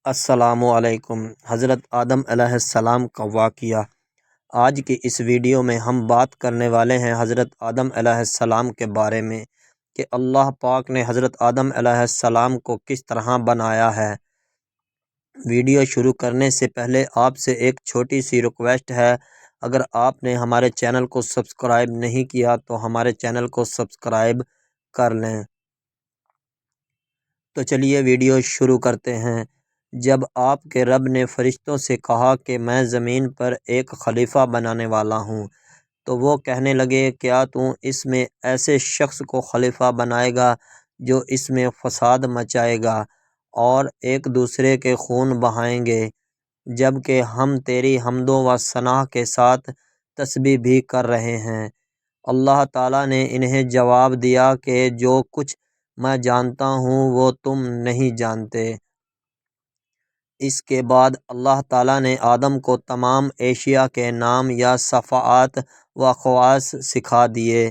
السلام علیکم۔ حضرت آدم علیہ السلام کا واقعہ۔ آج کی اس ویڈیو میں ہم بات کرنے والے ہیں حضرت آدم علیہ السلام کے بارے میں کہ اللہ پاک نے حضرت آدم علیہ السلام کو کس طرح بنایا ہے۔ ویڈیو شروع کرنے سے پہلے آپ سے ایک چھوٹی سی ریکویسٹ ہے، اگر آپ نے ہمارے چینل کو سبسکرائب نہیں کیا تو ہمارے چینل کو سبسکرائب کر لیں۔ تو چلیے ویڈیو شروع کرتے ہیں۔ جب آپ کے رب نے فرشتوں سے کہا کہ میں زمین پر ایک خلیفہ بنانے والا ہوں، تو وہ کہنے لگے کیا تو اس میں ایسے شخص کو خلیفہ بنائے گا جو اس میں فساد مچائے گا اور ایک دوسرے کے خون بہائیں گے، جب کہ ہم تیری حمد و ثنا کے ساتھ تسبیح بھی کر رہے ہیں۔ اللہ تعالیٰ نے انہیں جواب دیا کہ جو کچھ میں جانتا ہوں وہ تم نہیں جانتے۔ اس کے بعد اللہ تعالیٰ نے آدم کو تمام اشیاء کے نام یا صفات و خواص سکھا دیے،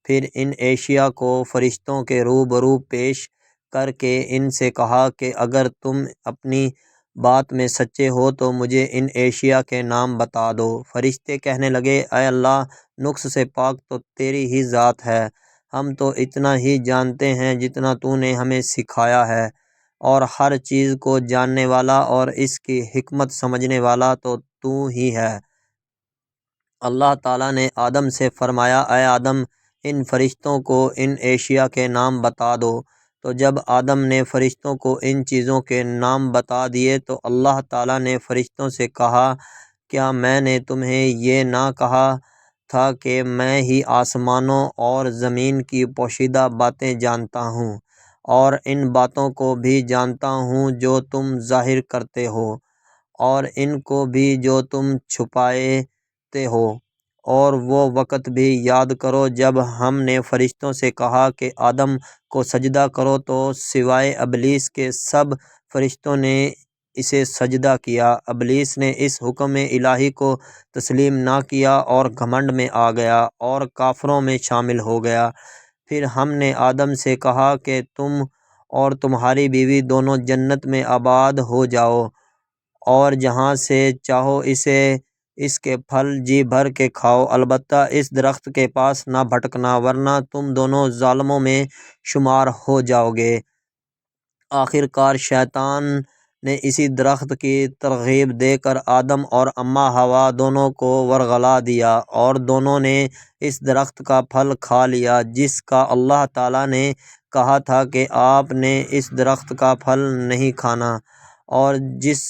پھر ان اشیاء کو فرشتوں کے روبرو پیش کر کے ان سے کہا کہ اگر تم اپنی بات میں سچے ہو تو مجھے ان اشیاء کے نام بتا دو۔ فرشتے کہنے لگے اے اللہ، نقص سے پاک تو تیری ہی ذات ہے، ہم تو اتنا ہی جانتے ہیں جتنا تو نے ہمیں سکھایا ہے، اور ہر چیز کو جاننے والا اور اس کی حکمت سمجھنے والا تو ہی ہے۔ اللہ تعالیٰ نے آدم سے فرمایا اے آدم، ان فرشتوں کو ان اشیاء کے نام بتا دو۔ تو جب آدم نے فرشتوں کو ان چیزوں کے نام بتا دیے تو اللہ تعالیٰ نے فرشتوں سے کہا کیا میں نے تمہیں یہ نہ کہا تھا کہ میں ہی آسمانوں اور زمین کی پوشیدہ باتیں جانتا ہوں، اور ان باتوں کو بھی جانتا ہوں جو تم ظاہر کرتے ہو، اور ان کو بھی جو تم چھپاتے ہو۔ اور وہ وقت بھی یاد کرو جب ہم نے فرشتوں سے کہا کہ آدم کو سجدہ کرو تو سوائے ابلیس کے سب فرشتوں نے اسے سجدہ کیا۔ ابلیس نے اس حکم الہی کو تسلیم نہ کیا اور گھمنڈ میں آ گیا اور کافروں میں شامل ہو گیا۔ پھر ہم نے آدم سے کہا کہ تم اور تمہاری بیوی دونوں جنت میں آباد ہو جاؤ، اور جہاں سے چاہو اس کے پھل جی بھر کے کھاؤ، البتہ اس درخت کے پاس نہ بھٹکنا ورنہ تم دونوں ظالموں میں شمار ہو جاؤ گے۔ آخر کار شیطان نے اسی درخت کی ترغیب دے کر آدم اور اماں حوا دونوں کو ورغلا دیا، اور دونوں نے اس درخت کا پھل کھا لیا جس کا اللہ تعالیٰ نے کہا تھا کہ آپ نے اس درخت کا پھل نہیں کھانا، اور جس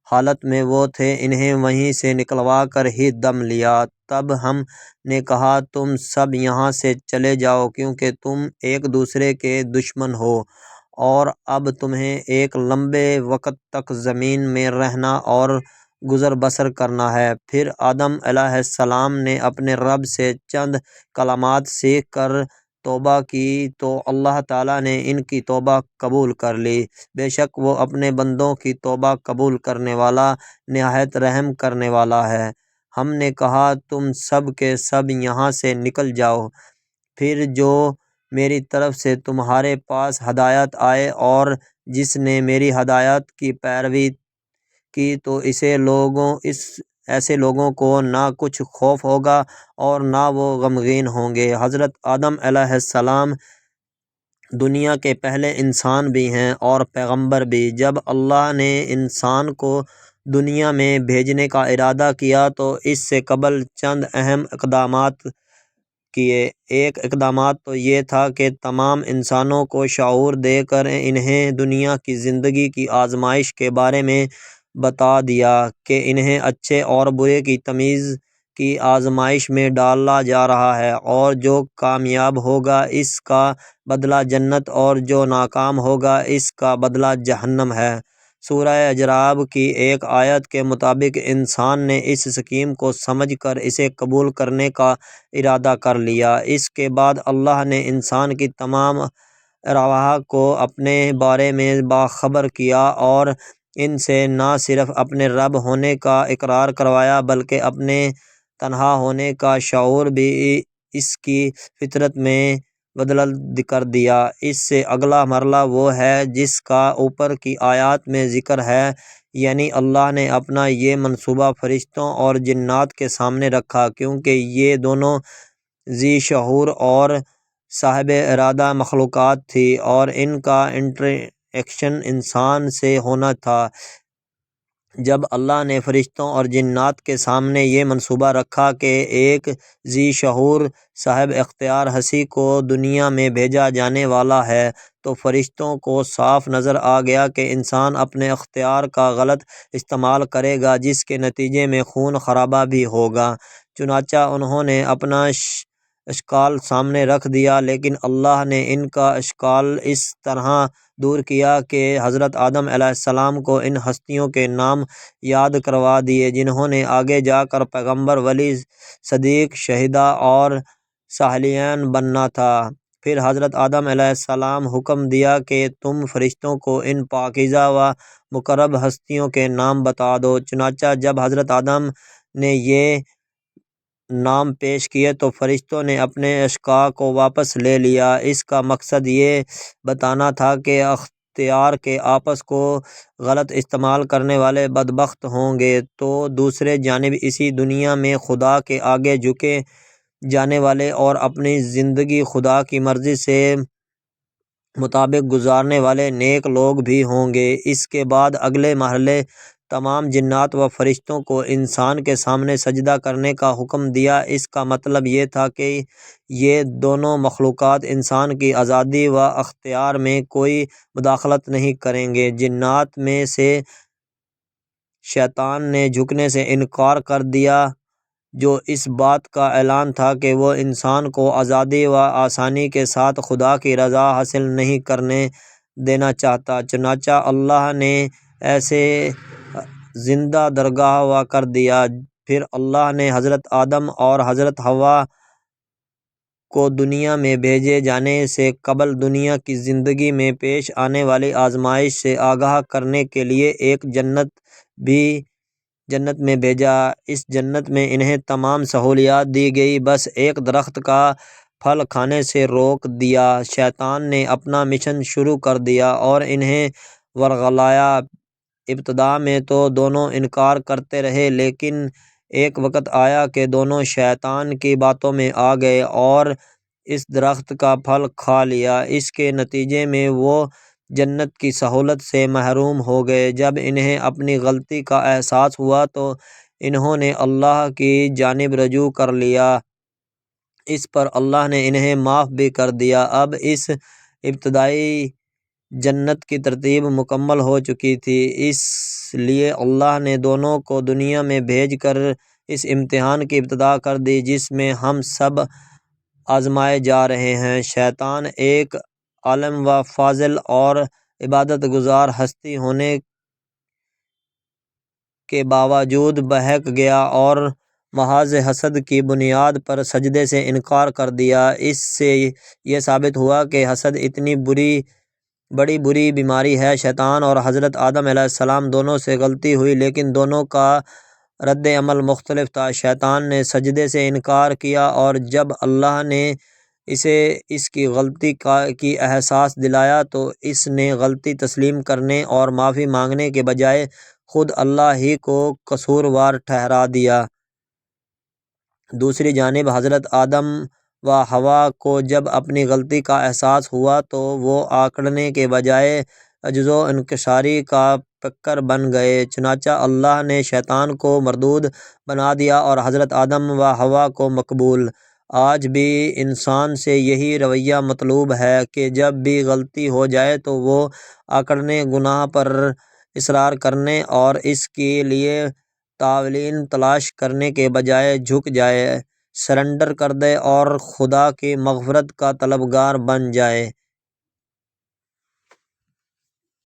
حالت میں وہ تھے انہیں وہیں سے نکلوا کر ہی دم لیا۔ تب ہم نے کہا تم سب یہاں سے چلے جاؤ کیونکہ تم ایک دوسرے کے دشمن ہو، اور اب تمہیں ایک لمبے وقت تک زمین میں رہنا اور گزر بسر کرنا ہے۔ پھر آدم علیہ السلام نے اپنے رب سے چند کلمات سیکھ کر توبہ کی تو اللہ تعالیٰ نے ان کی توبہ قبول کر لی۔ بے شک وہ اپنے بندوں کی توبہ قبول کرنے والا، نہایت رحم کرنے والا ہے۔ ہم نے کہا تم سب کے سب یہاں سے نکل جاؤ، پھر جو میری طرف سے تمہارے پاس ہدایت آئے اور جس نے میری ہدایت کی پیروی کی تو ایسے لوگوں کو نہ کچھ خوف ہوگا اور نہ وہ غمگین ہوں گے۔ حضرت آدم علیہ السلام دنیا کے پہلے انسان بھی ہیں اور پیغمبر بھی۔ جب اللہ نے انسان کو دنیا میں بھیجنے کا ارادہ کیا تو اس سے قبل چند اہم اقدامات کیے۔ ایک اقدامات تو یہ تھا کہ تمام انسانوں کو شعور دے کر انہیں دنیا کی زندگی کی آزمائش کے بارے میں بتا دیا کہ انہیں اچھے اور برے کی تمیز کی آزمائش میں ڈالا جا رہا ہے، اور جو کامیاب ہوگا اس کا بدلہ جنت اور جو ناکام ہوگا اس کا بدلہ جہنم ہے۔ سورہ اعراف کی ایک آیت کے مطابق انسان نے اس اسکیم کو سمجھ کر اسے قبول کرنے کا ارادہ کر لیا۔ اس کے بعد اللہ نے انسان کی تمام ارواح کو اپنے بارے میں باخبر کیا اور ان سے نہ صرف اپنے رب ہونے کا اقرار کروایا بلکہ اپنے تنہا ہونے کا شعور بھی اس کی فطرت میں بدل کر دیا۔ اس سے اگلا مرحلہ وہ ہے جس کا اوپر کی آیات میں ذکر ہے، یعنی اللہ نے اپنا یہ منصوبہ فرشتوں اور جنات کے سامنے رکھا، کیونکہ یہ دونوں ذی شعور اور صاحب ارادہ مخلوقات تھی اور ان کا انٹریکشن انسان سے ہونا تھا۔ جب اللہ نے فرشتوں اور جنات کے سامنے یہ منصوبہ رکھا کہ ایک ذی شعور صاحب اختیار ہستی کو دنیا میں بھیجا جانے والا ہے، تو فرشتوں کو صاف نظر آ گیا کہ انسان اپنے اختیار کا غلط استعمال کرے گا، جس کے نتیجے میں خون خرابہ بھی ہوگا۔ چنانچہ انہوں نے اپنا اشکال سامنے رکھ دیا، لیکن اللہ نے ان کا اشکال اس طرح دور کیا کہ حضرت آدم علیہ السلام کو ان ہستیوں کے نام یاد کروا دیے جنہوں نے آگے جا کر پیغمبر، ولی، صدیق، شہدا اور صالحین بننا تھا۔ پھر حضرت آدم علیہ السلام حکم دیا کہ تم فرشتوں کو ان پاکیزہ و مقرب ہستیوں کے نام بتا دو۔ چنانچہ جب حضرت آدم نے یہ نام پیش کیے تو فرشتوں نے اپنے اشکال کو واپس لے لیا۔ اس کا مقصد یہ بتانا تھا کہ اختیار کے آپس کو غلط استعمال کرنے والے بدبخت ہوں گے، تو دوسری جانب اسی دنیا میں خدا کے آگے جھکے جانے والے اور اپنی زندگی خدا کی مرضی سے مطابق گزارنے والے نیک لوگ بھی ہوں گے۔ اس کے بعد اگلے مرحلے تمام جنات و فرشتوں کو انسان کے سامنے سجدہ کرنے کا حکم دیا۔ اس کا مطلب یہ تھا کہ یہ دونوں مخلوقات انسان کی آزادی و اختیار میں کوئی مداخلت نہیں کریں گے۔ جنات میں سے شیطان نے جھکنے سے انکار کر دیا، جو اس بات کا اعلان تھا کہ وہ انسان کو آزادی و آسانی کے ساتھ خدا کی رضا حاصل نہیں کرنے دینا چاہتا۔ چنانچہ اللہ نے اسے زندہ درگور کر دیا۔ پھر اللہ نے حضرت آدم اور حضرت حوا کو دنیا میں بھیجے جانے سے قبل دنیا کی زندگی میں پیش آنے والی آزمائش سے آگاہ کرنے کے لیے ایک جنت میں بھیجا۔ اس جنت میں انہیں تمام سہولیات دی گئیں، بس ایک درخت کا پھل کھانے سے روک دیا۔ شیطان نے اپنا مشن شروع کر دیا اور انہیں ورغلایا۔ ابتدا میں تو دونوں انکار کرتے رہے، لیکن ایک وقت آیا کہ دونوں شیطان کی باتوں میں آ گئے اور اس درخت کا پھل کھا لیا۔ اس کے نتیجے میں وہ جنت کی سہولت سے محروم ہو گئے۔ جب انہیں اپنی غلطی کا احساس ہوا تو انہوں نے اللہ کی جانب رجوع کر لیا۔ اس پر اللہ نے انہیں معاف بھی کر دیا۔ اب اس ابتدائی جنت کی ترتیب مکمل ہو چکی تھی، اس لیے اللہ نے دونوں کو دنیا میں بھیج کر اس امتحان کی ابتدا کر دی جس میں ہم سب آزمائے جا رہے ہیں۔ شیطان ایک عالم و فاضل اور عبادت گزار ہستی ہونے کے باوجود بہک گیا اور محض حسد کی بنیاد پر سجدے سے انکار کر دیا۔ اس سے یہ ثابت ہوا کہ حسد اتنی بڑی بری بیماری ہے۔ شیطان اور حضرت آدم علیہ السلام دونوں سے غلطی ہوئی، لیکن دونوں کا رد عمل مختلف تھا۔ شیطان نے سجدے سے انکار کیا اور جب اللہ نے اسے اس کی غلطی کی احساس دلایا تو اس نے غلطی تسلیم کرنے اور معافی مانگنے کے بجائے خود اللہ ہی کو قصوروار ٹھہرا دیا۔ دوسری جانب حضرت آدم و حوا کو جب اپنی غلطی کا احساس ہوا تو وہ آکڑنے کے بجائے عجز و انکساری کا پیکر بن گئے۔ چنانچہ اللہ نے شیطان کو مردود بنا دیا اور حضرت آدم و حوا کو مقبول۔ آج بھی انسان سے یہی رویہ مطلوب ہے کہ جب بھی غلطی ہو جائے تو وہ آکڑنے، گناہ پر اصرار کرنے اور اس کے لیے تاویل تلاش کرنے کے بجائے جھک جائے، سرنڈر کر دے اور خدا کی مغفرت کا طلبگار بن جائے۔